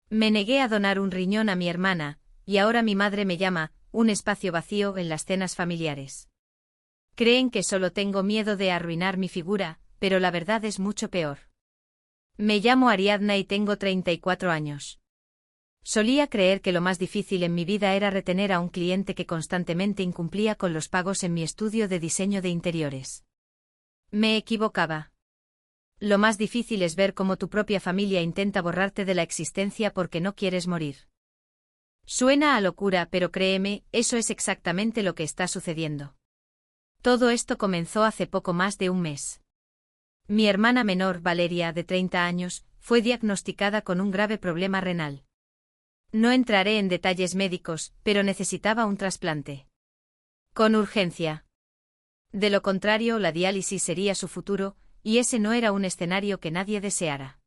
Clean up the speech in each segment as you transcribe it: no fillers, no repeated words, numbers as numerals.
Me negué a donar un riñón a mi hermana, y ahora mi madre me llama, un espacio vacío en las cenas familiares. Creen que solo tengo miedo de arruinar mi figura, pero la verdad es mucho peor. Me llamo Ariadna y tengo 34 años. Solía creer que lo más difícil en mi vida era retener a un cliente que constantemente incumplía con los pagos en mi estudio de diseño de interiores. Me equivocaba. Lo más difícil es ver cómo tu propia familia intenta borrarte de la existencia porque no quieres morir. Suena a locura, pero créeme, eso es exactamente lo que está sucediendo. Todo esto comenzó hace poco más de un mes. Mi hermana menor, Valeria, de 30 años, fue diagnosticada con un grave problema renal. No entraré en detalles médicos, pero necesitaba un trasplante. Con urgencia. De lo contrario, la diálisis sería su futuro, y ese no era un escenario que nadie deseara.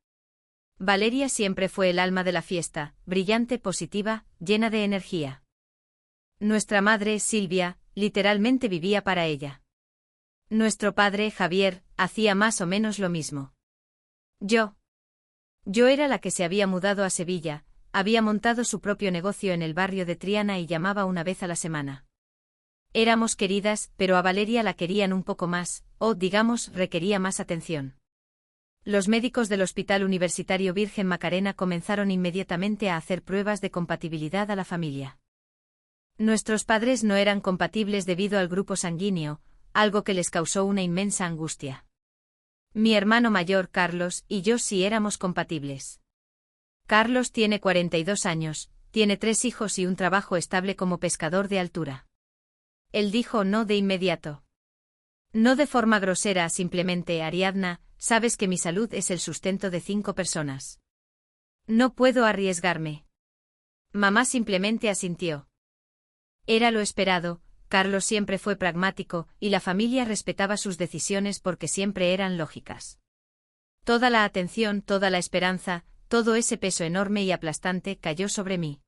Valeria siempre fue el alma de la fiesta, brillante, positiva, llena de energía. Nuestra madre, Silvia, literalmente vivía para ella. Nuestro padre, Javier, hacía más o menos lo mismo. Yo era la que se había mudado a Sevilla, había montado su propio negocio en el barrio de Triana y llamaba una vez a la semana. Éramos queridas, pero a Valeria la querían un poco más, o, digamos, requería más atención. Los médicos del Hospital Universitario Virgen Macarena comenzaron inmediatamente a hacer pruebas de compatibilidad a la familia. Nuestros padres no eran compatibles debido al grupo sanguíneo, algo que les causó una inmensa angustia. Mi hermano mayor, Carlos, y yo sí éramos compatibles. Carlos tiene 42 años, tiene 3 hijos y un trabajo estable como pescador de altura. Él dijo no de inmediato. No de forma grosera, simplemente, Ariadna, sabes que mi salud es el sustento de 5 personas. No puedo arriesgarme. Mamá simplemente asintió. Era lo esperado, Carlos siempre fue pragmático, y la familia respetaba sus decisiones porque siempre eran lógicas. Toda la atención, toda la esperanza, todo ese peso enorme y aplastante cayó sobre mí.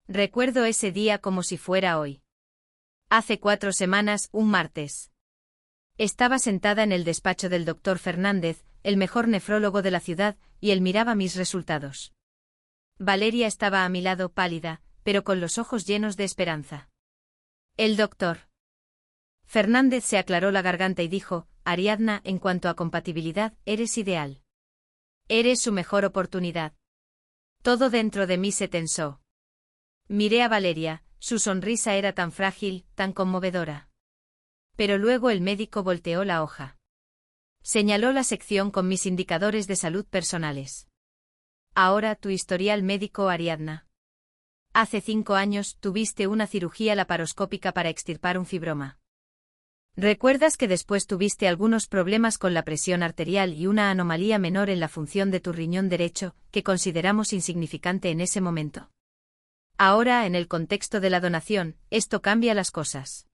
Recuerdo ese día como si fuera hoy. Hace 4 semanas, un martes. Estaba sentada en el despacho del doctor Fernández, el mejor nefrólogo de la ciudad, y él miraba mis resultados. Valeria estaba a mi lado, pálida, pero con los ojos llenos de esperanza. El doctor Fernández se aclaró la garganta y dijo, Ariadna, en cuanto a compatibilidad, eres ideal. Eres su mejor oportunidad. Todo dentro de mí se tensó. Miré a Valeria, su sonrisa era tan frágil, tan conmovedora. Pero luego el médico volteó la hoja. Señaló la sección con mis indicadores de salud personales. Ahora tu historial médico, Ariadna. Hace 5 años tuviste una cirugía laparoscópica para extirpar un fibroma. ¿Recuerdas que después tuviste algunos problemas con la presión arterial y una anomalía menor en la función de tu riñón derecho, que consideramos insignificante en ese momento? Ahora, en el contexto de la donación, esto cambia las cosas.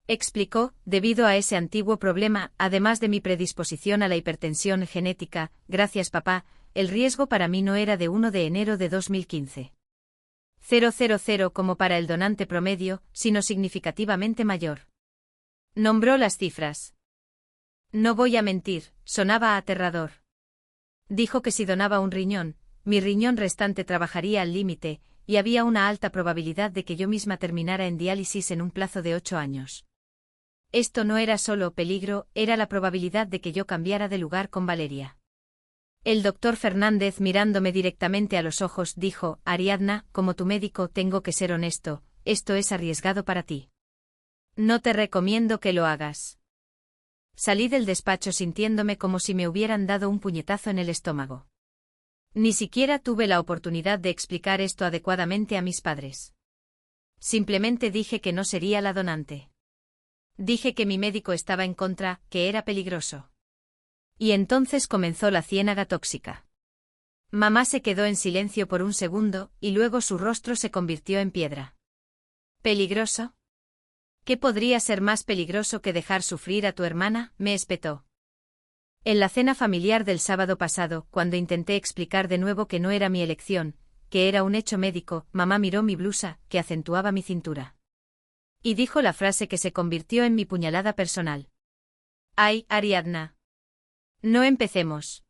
Explicó, debido a ese antiguo problema, además de mi predisposición a la hipertensión genética, gracias papá, el riesgo para mí no era de 1 de enero de 2015. 000 como para el donante promedio, sino significativamente mayor. Nombró las cifras. No voy a mentir, sonaba aterrador. Dijo que si donaba un riñón, mi riñón restante trabajaría al límite, y había una alta probabilidad de que yo misma terminara en diálisis en un plazo de 8 años. Esto no era solo peligro, era la probabilidad de que yo cambiara de lugar con Valeria. El doctor Fernández, mirándome directamente a los ojos, dijo, Ariadna, como tu médico tengo que ser honesto, esto es arriesgado para ti. No te recomiendo que lo hagas. Salí del despacho sintiéndome como si me hubieran dado un puñetazo en el estómago. Ni siquiera tuve la oportunidad de explicar esto adecuadamente a mis padres. Simplemente dije que no sería la donante. Dije que mi médico estaba en contra, que era peligroso. Y entonces comenzó la ciénaga tóxica. Mamá se quedó en silencio por un segundo, y luego su rostro se convirtió en piedra. ¿Peligroso? ¿Qué podría ser más peligroso que dejar sufrir a tu hermana?, me espetó. En la cena familiar del sábado pasado, cuando intenté explicar de nuevo que no era mi elección, que era un hecho médico, mamá miró mi blusa, que acentuaba mi cintura. Y dijo la frase que se convirtió en mi puñalada personal. ¡Ay, Ariadna! No empecemos.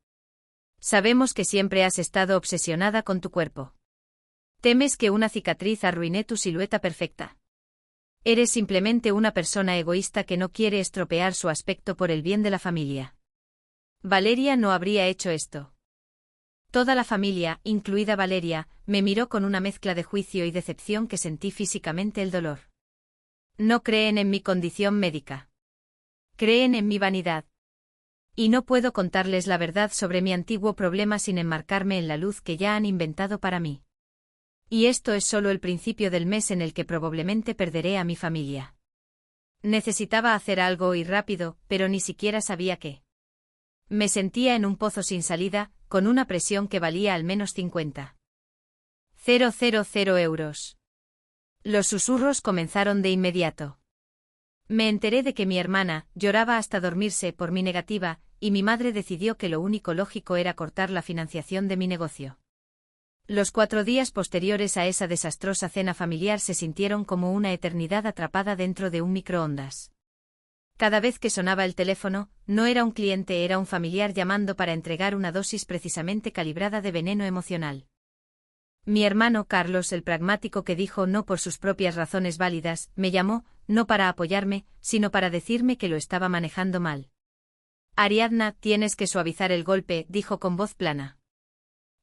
Sabemos que siempre has estado obsesionada con tu cuerpo. Temes que una cicatriz arruine tu silueta perfecta. Eres simplemente una persona egoísta que no quiere estropear su aspecto por el bien de la familia. Valeria no habría hecho esto. Toda la familia, incluida Valeria, me miró con una mezcla de juicio y decepción que sentí físicamente el dolor. No creen en mi condición médica. Creen en mi vanidad. Y no puedo contarles la verdad sobre mi antiguo problema sin enmarcarme en la luz que ya han inventado para mí. Y esto es solo el principio del mes en el que probablemente perderé a mi familia. Necesitaba hacer algo y rápido, pero ni siquiera sabía qué. Me sentía en un pozo sin salida, con una presión que valía al menos 50.000 euros. Los susurros comenzaron de inmediato. Me enteré de que mi hermana lloraba hasta dormirse por mi negativa, y mi madre decidió que lo único lógico era cortar la financiación de mi negocio. Los 4 días posteriores a esa desastrosa cena familiar se sintieron como una eternidad atrapada dentro de un microondas. Cada vez que sonaba el teléfono, no era un cliente, era un familiar llamando para entregar una dosis precisamente calibrada de veneno emocional. Mi hermano Carlos, el pragmático que dijo no por sus propias razones válidas, me llamó, no para apoyarme, sino para decirme que lo estaba manejando mal. Ariadna, tienes que suavizar el golpe, dijo con voz plana.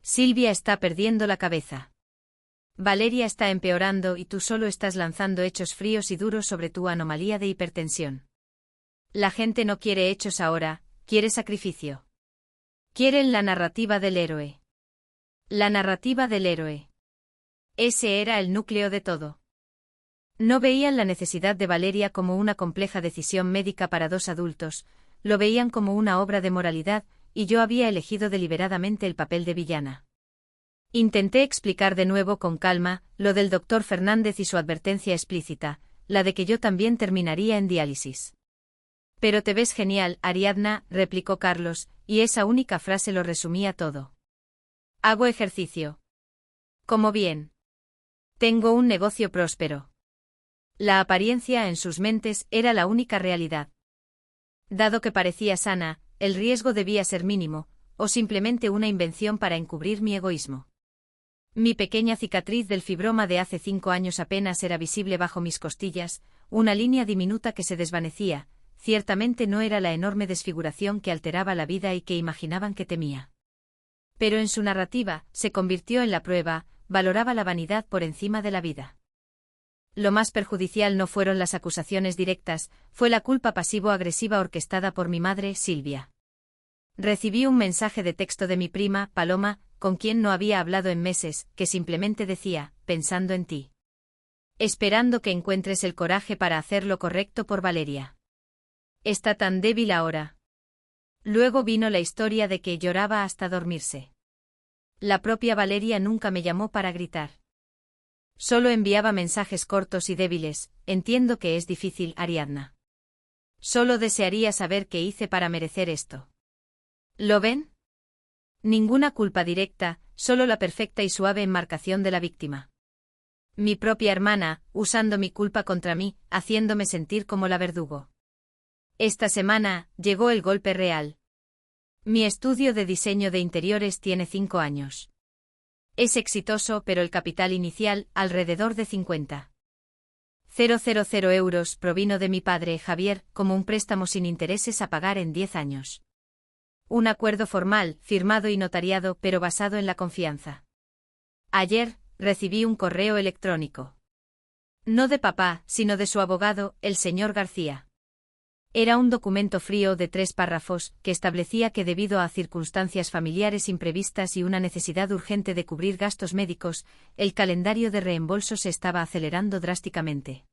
Silvia está perdiendo la cabeza. Valeria está empeorando y tú solo estás lanzando hechos fríos y duros sobre tu anomalía de hipertensión. La gente no quiere hechos ahora, quiere sacrificio. Quieren la narrativa del héroe. La narrativa del héroe. Ese era el núcleo de todo. No veían la necesidad de Valeria como una compleja decisión médica para 2 adultos, lo veían como una obra de moralidad, y yo había elegido deliberadamente el papel de villana. Intenté explicar de nuevo con calma lo del doctor Fernández y su advertencia explícita, la de que yo también terminaría en diálisis. Pero te ves genial, Ariadna, replicó Carlos, y esa única frase lo resumía todo. Hago ejercicio. Como bien. Tengo un negocio próspero. La apariencia en sus mentes era la única realidad. Dado que parecía sana, el riesgo debía ser mínimo, o simplemente una invención para encubrir mi egoísmo. Mi pequeña cicatriz del fibroma de hace 5 años apenas era visible bajo mis costillas, una línea diminuta que se desvanecía, ciertamente no era la enorme desfiguración que alteraba la vida y que imaginaban que temía. Pero en su narrativa, se convirtió en la prueba, valoraba la vanidad por encima de la vida. Lo más perjudicial no fueron las acusaciones directas, fue la culpa pasivo-agresiva orquestada por mi madre, Silvia. Recibí un mensaje de texto de mi prima, Paloma, con quien no había hablado en meses, que simplemente decía, pensando en ti. Esperando que encuentres el coraje para hacer lo correcto por Valeria. Está tan débil ahora. Luego vino la historia de que lloraba hasta dormirse. La propia Valeria nunca me llamó para gritar. Solo enviaba mensajes cortos y débiles, entiendo que es difícil, Ariadna. Solo desearía saber qué hice para merecer esto. ¿Lo ven? Ninguna culpa directa, solo la perfecta y suave enmarcación de la víctima. Mi propia hermana, usando mi culpa contra mí, haciéndome sentir como la verdugo. Esta semana, llegó el golpe real. Mi estudio de diseño de interiores tiene 5 años. Es exitoso, pero el capital inicial, alrededor de 50.000 euros, provino de mi padre, Javier, como un préstamo sin intereses a pagar en 10 años. Un acuerdo formal, firmado y notariado, pero basado en la confianza. Ayer, recibí un correo electrónico. No de papá, sino de su abogado, el señor García. Era un documento frío de 3 párrafos, que establecía que debido a circunstancias familiares imprevistas y una necesidad urgente de cubrir gastos médicos, el calendario de reembolso se estaba acelerando drásticamente.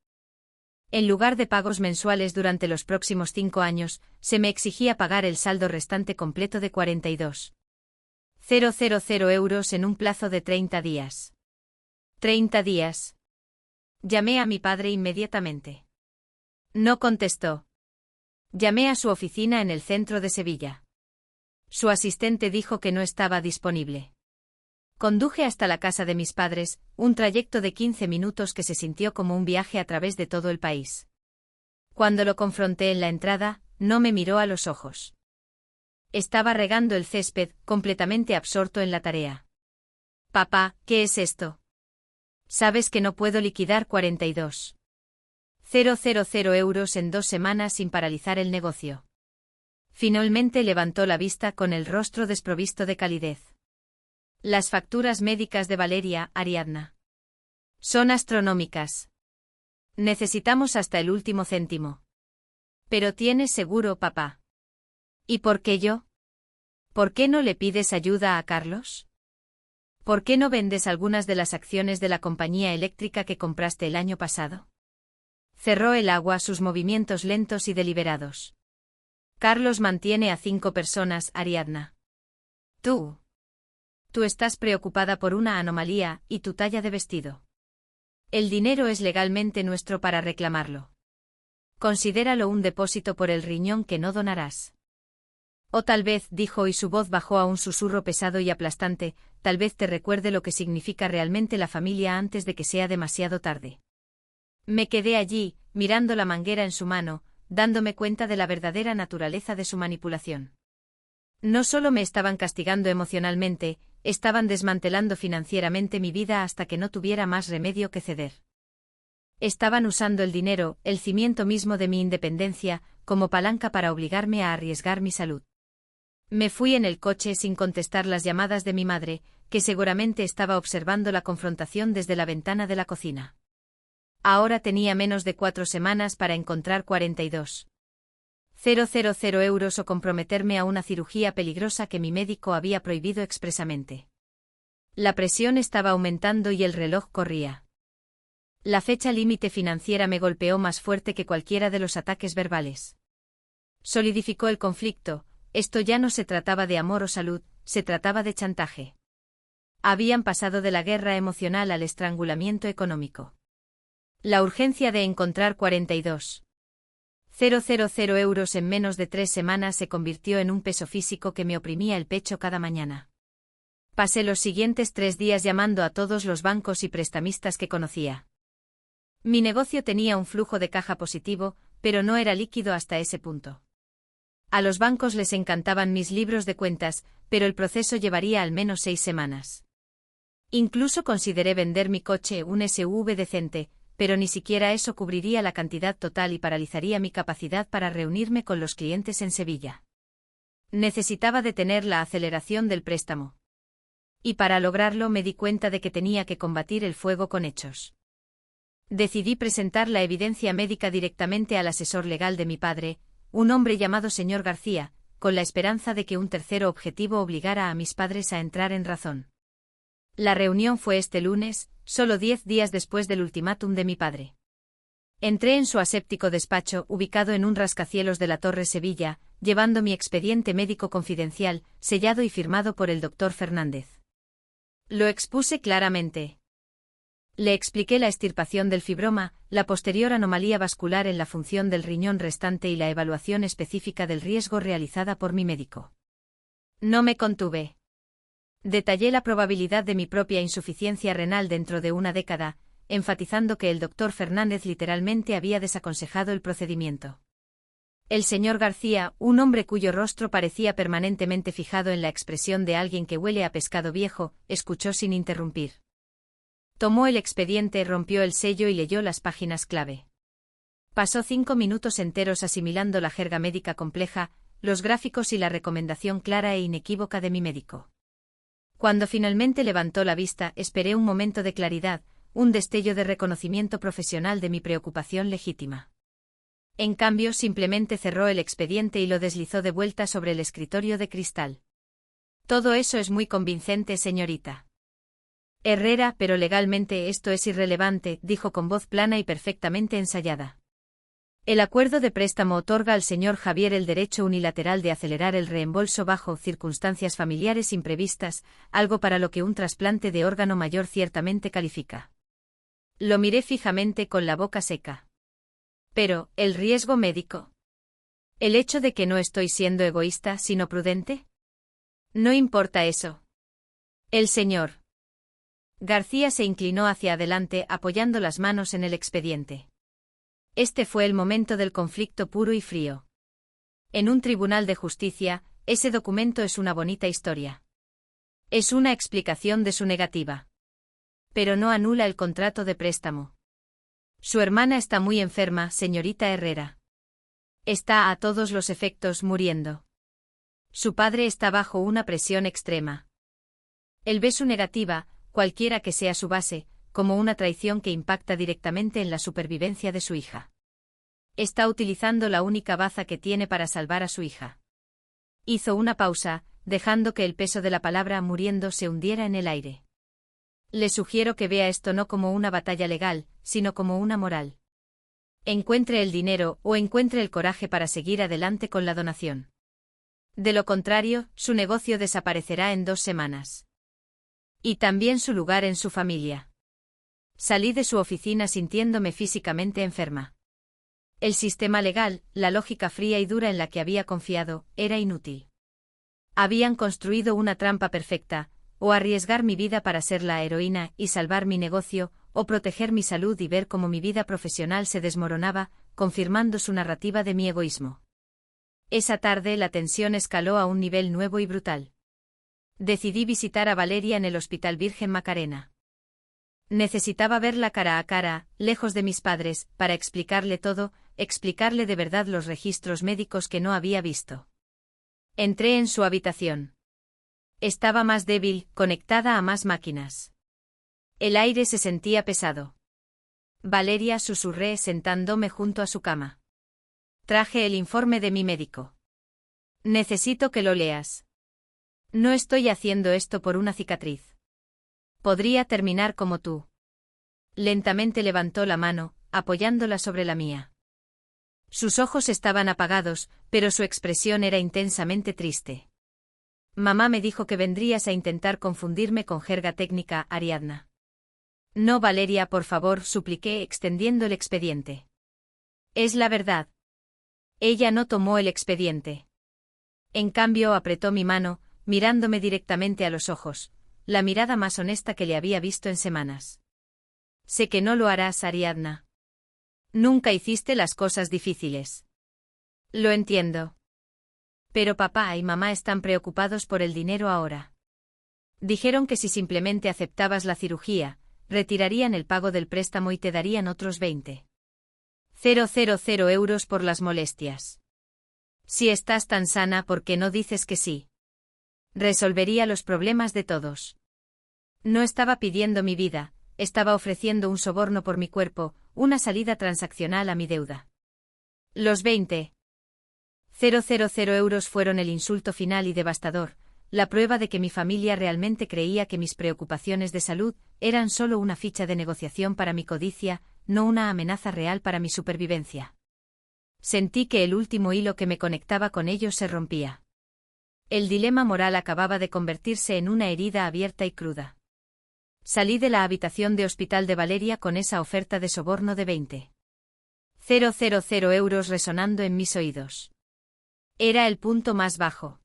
En lugar de pagos mensuales durante los próximos 5 años, se me exigía pagar el saldo restante completo de 42.000 euros en un plazo de 30 días. 30 días. Llamé a mi padre inmediatamente. No contestó. Llamé a su oficina en el centro de Sevilla. Su asistente dijo que no estaba disponible. Conduje hasta la casa de mis padres, un trayecto de 15 minutos que se sintió como un viaje a través de todo el país. Cuando lo confronté en la entrada, no me miró a los ojos. Estaba regando el césped, completamente absorto en la tarea. Papá, ¿qué es esto? Sabes que no puedo liquidar 42.000 euros en 2 semanas sin paralizar el negocio. Finalmente levantó la vista con el rostro desprovisto de calidez. Las facturas médicas de Valeria, Ariadna. Son astronómicas. Necesitamos hasta el último céntimo. Pero tienes seguro, papá. ¿Y por qué yo? ¿Por qué no le pides ayuda a Carlos? ¿Por qué no vendes algunas de las acciones de la compañía eléctrica que compraste el año pasado? Cerró el agua sus movimientos lentos y deliberados. Carlos mantiene a 5 personas, Ariadna. Tú estás preocupada por una anomalía y tu talla de vestido. El dinero es legalmente nuestro para reclamarlo. Considéralo un depósito por el riñón que no donarás. O tal vez, dijo y su voz bajó a un susurro pesado y aplastante, tal vez te recuerde lo que significa realmente la familia antes de que sea demasiado tarde. Me quedé allí, mirando la manguera en su mano, dándome cuenta de la verdadera naturaleza de su manipulación. No solo me estaban castigando emocionalmente, estaban desmantelando financieramente mi vida hasta que no tuviera más remedio que ceder. Estaban usando el dinero, el cimiento mismo de mi independencia, como palanca para obligarme a arriesgar mi salud. Me fui en el coche sin contestar las llamadas de mi madre, que seguramente estaba observando la confrontación desde la ventana de la cocina. Ahora tenía menos de 4 semanas para encontrar 42.000 euros o comprometerme a una cirugía peligrosa que mi médico había prohibido expresamente. La presión estaba aumentando y el reloj corría. La fecha límite financiera me golpeó más fuerte que cualquiera de los ataques verbales. Solidificó el conflicto. Esto ya no se trataba de amor o salud, se trataba de chantaje. Habían pasado de la guerra emocional al estrangulamiento económico. La urgencia de encontrar 42.000 euros en menos de 3 semanas se convirtió en un peso físico que me oprimía el pecho cada mañana. Pasé los siguientes 3 días llamando a todos los bancos y prestamistas que conocía. Mi negocio tenía un flujo de caja positivo, pero no era líquido hasta ese punto. A los bancos les encantaban mis libros de cuentas, pero el proceso llevaría al menos 6 semanas. Incluso consideré vender mi coche, un SUV decente, pero ni siquiera eso cubriría la cantidad total y paralizaría mi capacidad para reunirme con los clientes en Sevilla. Necesitaba detener la aceleración del préstamo. Y para lograrlo me di cuenta de que tenía que combatir el fuego con hechos. Decidí presentar la evidencia médica directamente al asesor legal de mi padre, un hombre llamado señor García, con la esperanza de que un tercero objetivo obligara a mis padres a entrar en razón. La reunión fue este lunes, solo 10 días después del ultimátum de mi padre. Entré en su aséptico despacho, ubicado en un rascacielos de la Torre Sevilla, llevando mi expediente médico confidencial, sellado y firmado por el doctor Fernández. Lo expuse claramente. Le expliqué la extirpación del fibroma, la posterior anomalía vascular en la función del riñón restante y la evaluación específica del riesgo realizada por mi médico. No me contuve. Detallé la probabilidad de mi propia insuficiencia renal dentro de una década, enfatizando que el doctor Fernández literalmente había desaconsejado el procedimiento. El señor García, un hombre cuyo rostro parecía permanentemente fijado en la expresión de alguien que huele a pescado viejo, escuchó sin interrumpir. Tomó el expediente, rompió el sello y leyó las páginas clave. Pasó 5 minutos enteros asimilando la jerga médica compleja, los gráficos y la recomendación clara e inequívoca de mi médico. Cuando finalmente levantó la vista, esperé un momento de claridad, un destello de reconocimiento profesional de mi preocupación legítima. En cambio, simplemente cerró el expediente y lo deslizó de vuelta sobre el escritorio de cristal. Todo eso es muy convincente, señorita Herrera, pero legalmente esto es irrelevante, dijo con voz plana y perfectamente ensayada. El acuerdo de préstamo otorga al señor Javier el derecho unilateral de acelerar el reembolso bajo circunstancias familiares imprevistas, algo para lo que un trasplante de órgano mayor ciertamente califica. Lo miré fijamente con la boca seca. Pero, ¿el riesgo médico? ¿El hecho de que no estoy siendo egoísta, sino prudente? No importa eso. El señor García se inclinó hacia adelante apoyando las manos en el expediente. Este fue el momento del conflicto puro y frío. En un tribunal de justicia, Ese documento es una bonita historia. Es una explicación de su negativa. Pero no anula el contrato de préstamo. Su hermana está muy enferma, señorita Herrera. Está a todos los efectos muriendo. Su padre está bajo una presión extrema. Él ve su negativa, cualquiera que sea su base, como una traición que impacta directamente en la supervivencia de su hija. Está utilizando la única baza que tiene para salvar a su hija. Hizo una pausa, dejando que el peso de la palabra muriendo se hundiera en el aire. Le sugiero que vea esto no como una batalla legal, sino como una moral. Encuentre el dinero o encuentre el coraje para seguir adelante con la donación. De lo contrario, su negocio desaparecerá en 2 semanas. Y también su lugar en su familia. Salí de su oficina sintiéndome físicamente enferma. El sistema legal, la lógica fría y dura en la que había confiado, era inútil. Habían construido una trampa perfecta, o arriesgar mi vida para ser la heroína y salvar mi negocio, o proteger mi salud y ver cómo mi vida profesional se desmoronaba, confirmando su narrativa de mi egoísmo. Esa tarde la tensión escaló a un nivel nuevo y brutal. Decidí visitar a Valeria en el Hospital Virgen Macarena. Necesitaba verla cara a cara, lejos de mis padres, para explicarle todo, explicarle de verdad los registros médicos que no había visto. Entré en su habitación. Estaba más débil, conectada a más máquinas. El aire se sentía pesado. Valeria, susurré sentándome junto a su cama. Traje el informe de mi médico. Necesito que lo leas. No estoy haciendo esto por una cicatriz. Podría terminar como tú. Lentamente levantó la mano, apoyándola sobre la mía. Sus ojos estaban apagados, pero su expresión era intensamente triste. Mamá me dijo que vendrías a intentar confundirme con jerga técnica, Ariadna. No, Valeria, por favor, supliqué extendiendo el expediente. Es la verdad. Ella no tomó el expediente. En cambio, apretó mi mano, mirándome directamente a los ojos, la mirada más honesta que le había visto en semanas. Sé que no lo harás, Ariadna. Nunca hiciste las cosas difíciles. Lo entiendo. Pero papá y mamá están preocupados por el dinero ahora. Dijeron que si simplemente aceptabas la cirugía, retirarían el pago del préstamo y te darían otros 20,000 euros por las molestias. Si estás tan sana, ¿por qué no dices que sí? Resolvería los problemas de todos. No estaba pidiendo mi vida, estaba ofreciendo un soborno por mi cuerpo, una salida transaccional a mi deuda. Los 20,000 euros fueron el insulto final y devastador, la prueba de que mi familia realmente creía que mis preocupaciones de salud eran solo una ficha de negociación para mi codicia, no una amenaza real para mi supervivencia. Sentí que el último hilo que me conectaba con ellos se rompía. El dilema moral acababa de convertirse en una herida abierta y cruda. Salí de la habitación de hospital de Valeria con esa oferta de soborno de 20,000 euros resonando en mis oídos. Era el punto más bajo.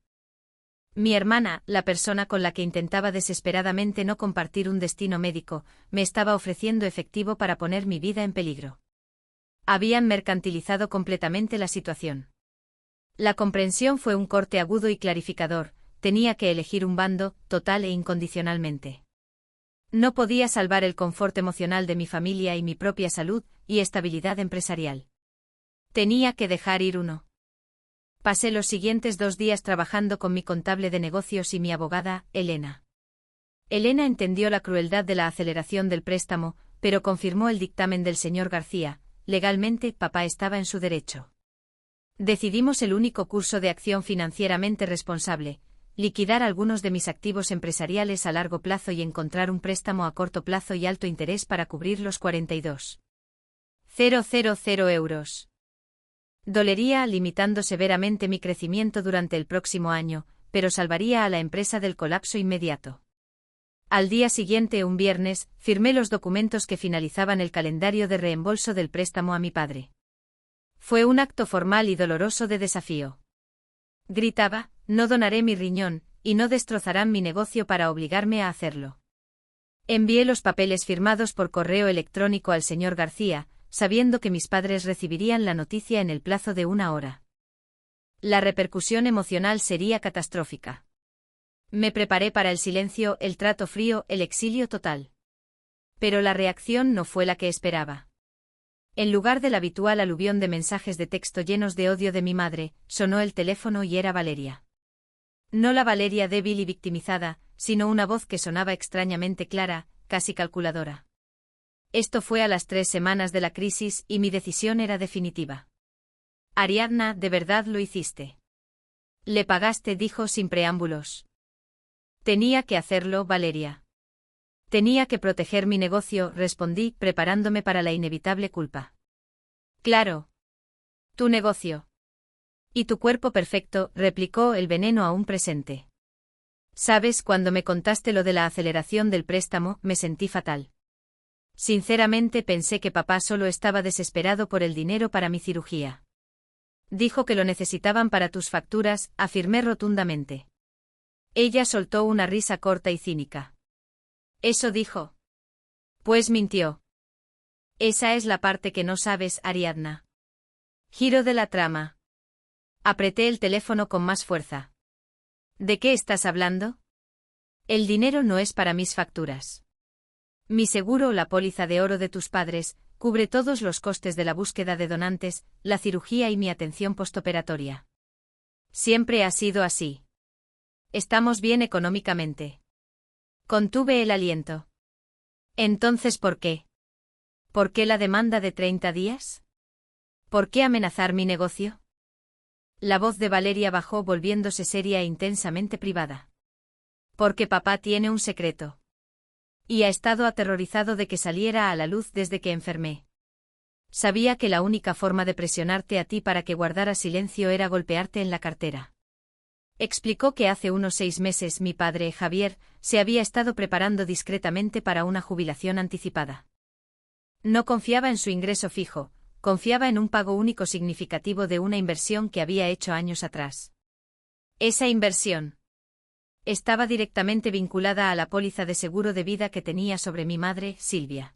Mi hermana, la persona con la que intentaba desesperadamente no compartir un destino médico, me estaba ofreciendo efectivo para poner mi vida en peligro. Habían mercantilizado completamente la situación. La comprensión fue un corte agudo y clarificador, tenía que elegir un bando, total e incondicionalmente. No podía salvar el confort emocional de mi familia y mi propia salud y estabilidad empresarial. Tenía que dejar ir uno. Pasé los siguientes 2 días trabajando con mi contable de negocios y mi abogada, Elena. Elena entendió la crueldad de la aceleración del préstamo, pero confirmó el dictamen del señor García. Legalmente, papá estaba en su derecho. Decidimos el único curso de acción financieramente responsable, liquidar algunos de mis activos empresariales a largo plazo y encontrar un préstamo a corto plazo y alto interés para cubrir los 42,000 euros. Dolería, limitando severamente mi crecimiento durante el próximo año, pero salvaría a la empresa del colapso inmediato. Al día siguiente, un viernes, firmé los documentos que finalizaban el calendario de reembolso del préstamo a mi padre. Fue un acto formal y doloroso de desafío. Gritaba, no donaré mi riñón, y no destrozarán mi negocio para obligarme a hacerlo. Envié los papeles firmados por correo electrónico al señor García, sabiendo que mis padres recibirían la noticia en el plazo de 1 hora. La repercusión emocional sería catastrófica. Me preparé para el silencio, el trato frío, el exilio total. Pero la reacción no fue la que esperaba. En lugar del habitual aluvión de mensajes de texto llenos de odio de mi madre, sonó el teléfono y era Valeria. No la Valeria débil y victimizada, sino una voz que sonaba extrañamente clara, casi calculadora. Esto fue a las 3 semanas de la crisis y mi decisión era definitiva. Ariadna, ¿de verdad lo hiciste? Le pagaste, dijo sin preámbulos. Tenía que hacerlo, Valeria. Tenía que proteger mi negocio, respondí, preparándome para la inevitable culpa. Claro. Tu negocio. Y tu cuerpo perfecto, replicó el veneno aún presente. Sabes, cuando me contaste lo de la aceleración del préstamo, me sentí fatal. Sinceramente pensé que papá solo estaba desesperado por el dinero para mi cirugía. Dijo que lo necesitaban para tus facturas, afirmé rotundamente. Ella soltó una risa corta y cínica. ¿Eso dijo? Pues mintió. Esa es la parte que no sabes, Ariadna. Giro de la trama. Apreté el teléfono con más fuerza. ¿De qué estás hablando? El dinero no es para mis facturas. Mi seguro o la póliza de oro de tus padres cubre todos los costes de la búsqueda de donantes, la cirugía y mi atención postoperatoria. Siempre ha sido así. Estamos bien económicamente. Contuve el aliento. Entonces, ¿por qué? ¿Por qué la demanda de 30 días? ¿Por qué amenazar mi negocio? La voz de Valeria bajó volviéndose seria e intensamente privada. Porque papá tiene un secreto. Y ha estado aterrorizado de que saliera a la luz desde que enfermé. Sabía que la única forma de presionarte a ti para que guardaras silencio era golpearte en la cartera. Explicó que hace unos 6 meses mi padre, Javier, se había estado preparando discretamente para una jubilación anticipada. No confiaba en su ingreso fijo, confiaba en un pago único significativo de una inversión que había hecho años atrás. Esa inversión estaba directamente vinculada a la póliza de seguro de vida que tenía sobre mi madre, Silvia.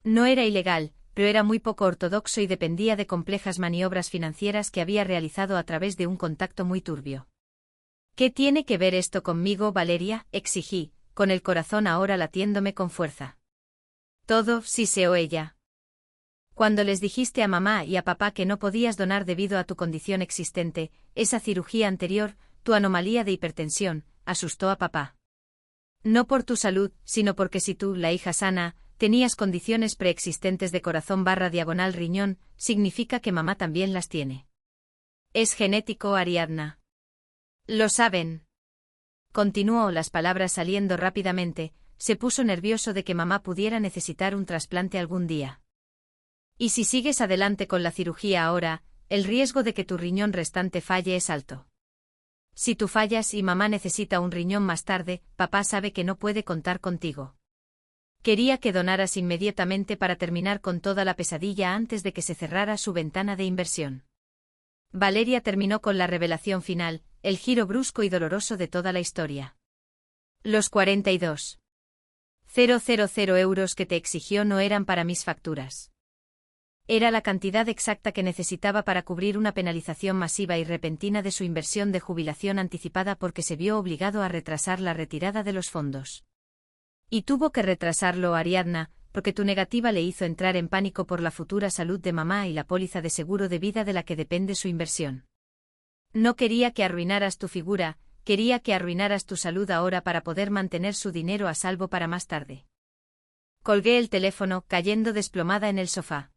No era ilegal, pero era muy poco ortodoxo y dependía de complejas maniobras financieras que había realizado a través de un contacto muy turbio. ¿Qué tiene que ver esto conmigo, Valeria?, exigí, con el corazón ahora latiéndome con fuerza. Todo, siseó ella. Cuando les dijiste a mamá y a papá que no podías donar debido a tu condición existente, esa cirugía anterior, tu anomalía de hipertensión, asustó a papá. No por tu salud, sino porque si tú, la hija sana, tenías condiciones preexistentes de corazón/riñón, significa que mamá también las tiene. Es genético, Ariadna. Lo saben. Continuó, las palabras saliendo rápidamente, se puso nervioso de que mamá pudiera necesitar un trasplante algún día. Y si sigues adelante con la cirugía ahora, el riesgo de que tu riñón restante falle es alto. Si tú fallas y mamá necesita un riñón más tarde, papá sabe que no puede contar contigo. Quería que donaras inmediatamente para terminar con toda la pesadilla antes de que se cerrara su ventana de inversión. Valeria terminó con la revelación final, el giro brusco y doloroso de toda la historia. Los 42.000 euros que te exigió no eran para mis facturas. Era la cantidad exacta que necesitaba para cubrir una penalización masiva y repentina de su inversión de jubilación anticipada porque se vio obligado a retrasar la retirada de los fondos. Y tuvo que retrasarlo, Ariadna, porque tu negativa le hizo entrar en pánico por la futura salud de mamá y la póliza de seguro de vida de la que depende su inversión. No quería que arruinaras tu figura, quería que arruinaras tu salud ahora para poder mantener su dinero a salvo para más tarde. Colgué el teléfono, cayendo desplomada en el sofá.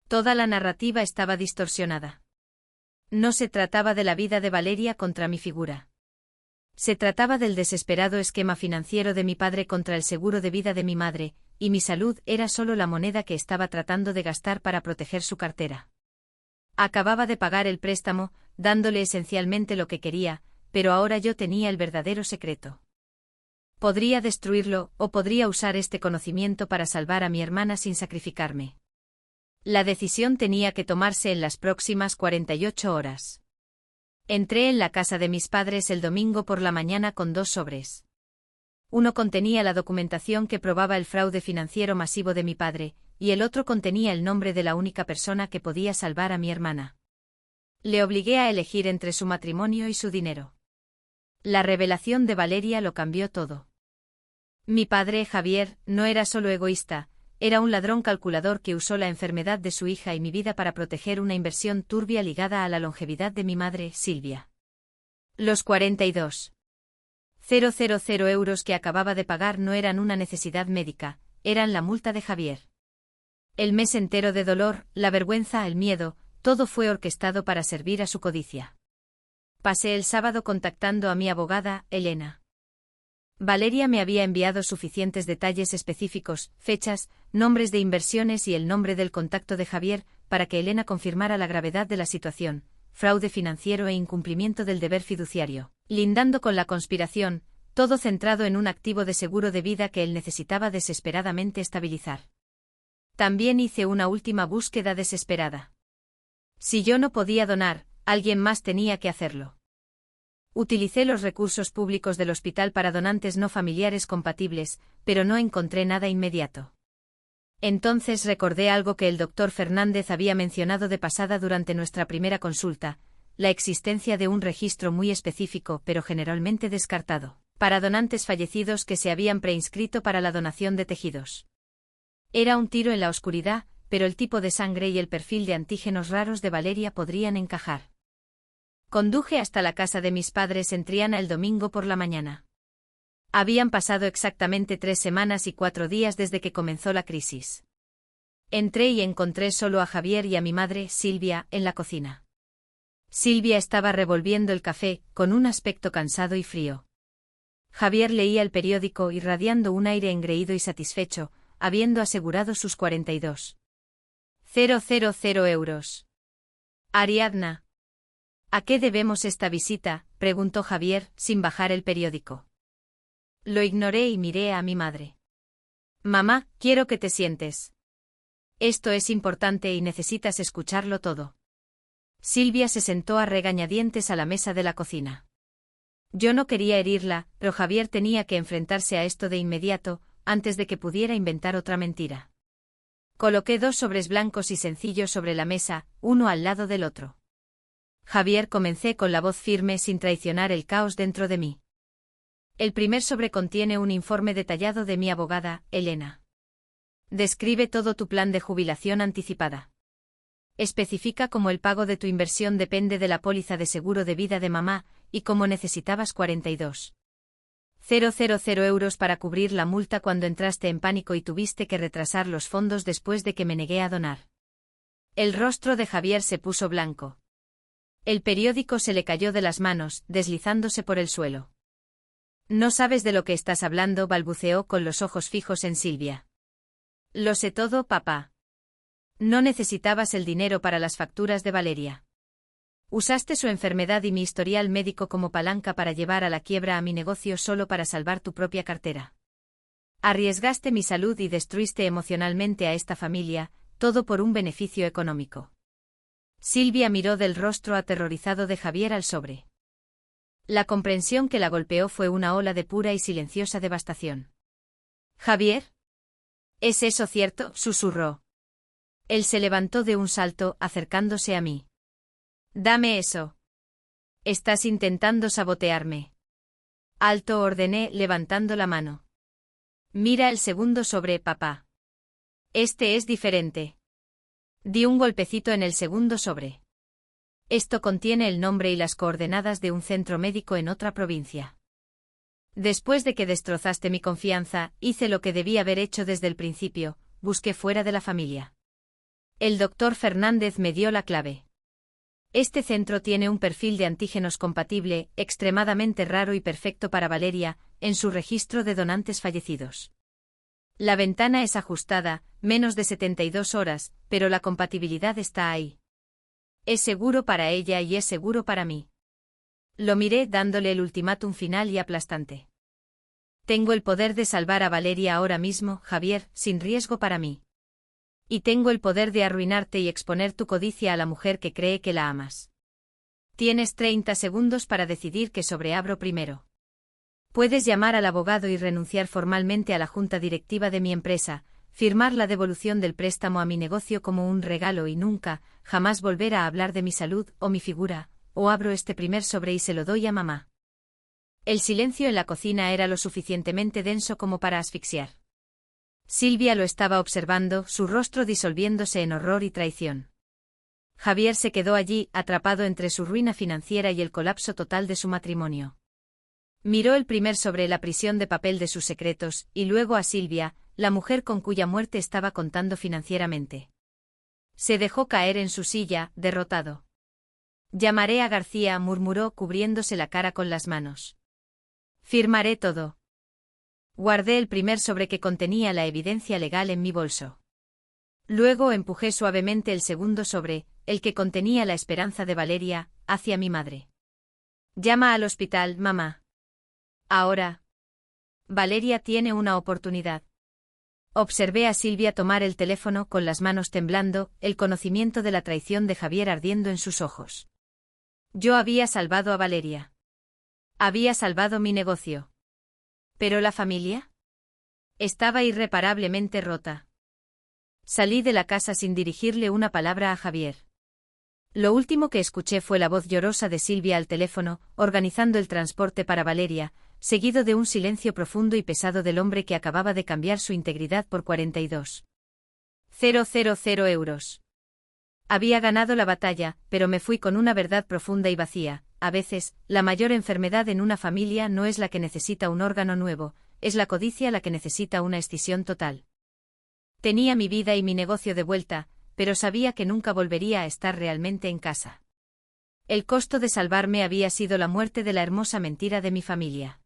Toda la narrativa estaba distorsionada. No se trataba de la vida de Valeria contra mi figura. Se trataba del desesperado esquema financiero de mi padre contra el seguro de vida de mi madre, y mi salud era solo la moneda que estaba tratando de gastar para proteger su cartera. Acababa de pagar el préstamo, dándole esencialmente lo que quería, pero ahora yo tenía el verdadero secreto. Podría destruirlo, o podría usar este conocimiento para salvar a mi hermana sin sacrificarme. La decisión tenía que tomarse en las próximas 48 horas. Entré en la casa de mis padres el domingo por la mañana con 2 sobres. Uno contenía la documentación que probaba el fraude financiero masivo de mi padre, y el otro contenía el nombre de la única persona que podía salvar a mi hermana. Le obligué a elegir entre su matrimonio y su dinero. La revelación de Valeria lo cambió todo. Mi padre, Javier, no era solo egoísta, era un ladrón calculador que usó la enfermedad de su hija y mi vida para proteger una inversión turbia ligada a la longevidad de mi madre, Silvia. Los 42,000 euros que acababa de pagar no eran una necesidad médica, eran la multa de Javier. El mes entero de dolor, la vergüenza, el miedo, todo fue orquestado para servir a su codicia. Pasé el sábado contactando a mi abogada, Elena. Valeria me había enviado suficientes detalles específicos, fechas, nombres de inversiones y el nombre del contacto de Javier, para que Elena confirmara la gravedad de la situación, fraude financiero e incumplimiento del deber fiduciario, lindando con la conspiración, todo centrado en un activo de seguro de vida que él necesitaba desesperadamente estabilizar. También hice una última búsqueda desesperada. Si yo no podía donar, alguien más tenía que hacerlo. Utilicé los recursos públicos del hospital para donantes no familiares compatibles, pero no encontré nada inmediato. Entonces recordé algo que el doctor Fernández había mencionado de pasada durante nuestra primera consulta, la existencia de un registro muy específico pero generalmente descartado, para donantes fallecidos que se habían preinscrito para la donación de tejidos. Era un tiro en la oscuridad, pero el tipo de sangre y el perfil de antígenos raros de Valeria podrían encajar. Conduje hasta la casa de mis padres en Triana el domingo por la mañana. Habían pasado exactamente 3 semanas y 4 días desde que comenzó la crisis. Entré y encontré solo a Javier y a mi madre, Silvia, en la cocina. Silvia estaba revolviendo el café, con un aspecto cansado y frío. Javier leía el periódico irradiando un aire engreído y satisfecho, habiendo asegurado sus 42,000 euros. Ariadna. ¿A qué debemos esta visita?, preguntó Javier, sin bajar el periódico. Lo ignoré y miré a mi madre. Mamá, quiero que te sientes. Esto es importante y necesitas escucharlo todo. Silvia se sentó a regañadientes a la mesa de la cocina. Yo no quería herirla, pero Javier tenía que enfrentarse a esto de inmediato, antes de que pudiera inventar otra mentira. Coloqué 2 sobres blancos y sencillos sobre la mesa, uno al lado del otro. Javier, comencé con la voz firme sin traicionar el caos dentro de mí. El primer sobre contiene un informe detallado de mi abogada, Elena. Describe todo tu plan de jubilación anticipada. Especifica cómo el pago de tu inversión depende de la póliza de seguro de vida de mamá, y cómo necesitabas 42,000 euros para cubrir la multa cuando entraste en pánico y tuviste que retrasar los fondos después de que me negué a donar. El rostro de Javier se puso blanco. El periódico se le cayó de las manos, deslizándose por el suelo. No sabes de lo que estás hablando, balbuceó con los ojos fijos en Silvia. Lo sé todo, papá. No necesitabas el dinero para las facturas de Valeria. Usaste su enfermedad y mi historial médico como palanca para llevar a la quiebra a mi negocio solo para salvar tu propia cartera. Arriesgaste mi salud y destruiste emocionalmente a esta familia, todo por un beneficio económico. Silvia miró del rostro aterrorizado de Javier al sobre. La comprensión que la golpeó fue una ola de pura y silenciosa devastación. ¿Javier? ¿Es eso cierto?, susurró. Él se levantó de un salto, acercándose a mí. Dame eso. Estás intentando sabotearme. Alto, ordené, levantando la mano. Mira el segundo sobre, papá. Este es diferente. Di un golpecito en el segundo sobre. Esto contiene el nombre y las coordenadas de un centro médico en otra provincia. Después de que destrozaste mi confianza, hice lo que debí haber hecho desde el principio, busqué fuera de la familia. El doctor Fernández me dio la clave. Este centro tiene un perfil de antígenos compatible, extremadamente raro y perfecto para Valeria, en su registro de donantes fallecidos. La ventana es ajustada, menos de 72 horas, pero la compatibilidad está ahí. Es seguro para ella y es seguro para mí. Lo miré dándole el ultimátum final y aplastante. Tengo el poder de salvar a Valeria ahora mismo, Javier, sin riesgo para mí. Y tengo el poder de arruinarte y exponer tu codicia a la mujer que cree que la amas. Tienes 30 segundos para decidir qué sobreabro primero. Puedes llamar al abogado y renunciar formalmente a la junta directiva de mi empresa, firmar la devolución del préstamo a mi negocio como un regalo y nunca, jamás volver a hablar de mi salud o mi figura, o abro este primer sobre y se lo doy a mamá. El silencio en la cocina era lo suficientemente denso como para asfixiar. Silvia lo estaba observando, su rostro disolviéndose en horror y traición. Javier se quedó allí, atrapado entre su ruina financiera y el colapso total de su matrimonio. Miró el primer sobre la prisión de papel de sus secretos, y luego a Silvia, la mujer con cuya muerte estaba contando financieramente. Se dejó caer en su silla, derrotado. Llamaré a García, murmuró cubriéndose la cara con las manos. Firmaré todo. Guardé el primer sobre que contenía la evidencia legal en mi bolso. Luego empujé suavemente el segundo sobre, el que contenía la esperanza de Valeria, hacia mi madre. Llama al hospital, mamá. Ahora. Valeria tiene una oportunidad. Observé a Silvia tomar el teléfono con las manos temblando, el conocimiento de la traición de Javier ardiendo en sus ojos. Yo había salvado a Valeria. Había salvado mi negocio. ¿Pero la familia? Estaba irreparablemente rota. Salí de la casa sin dirigirle una palabra a Javier. Lo último que escuché fue la voz llorosa de Silvia al teléfono, organizando el transporte para Valeria, seguido de un silencio profundo y pesado del hombre que acababa de cambiar su integridad por 42.000 euros. Había ganado la batalla, pero me fui con una verdad profunda y vacía. A veces, la mayor enfermedad en una familia no es la que necesita un órgano nuevo, es la codicia la que necesita una escisión total. Tenía mi vida y mi negocio de vuelta, pero sabía que nunca volvería a estar realmente en casa. El costo de salvarme había sido la muerte de la hermosa mentira de mi familia.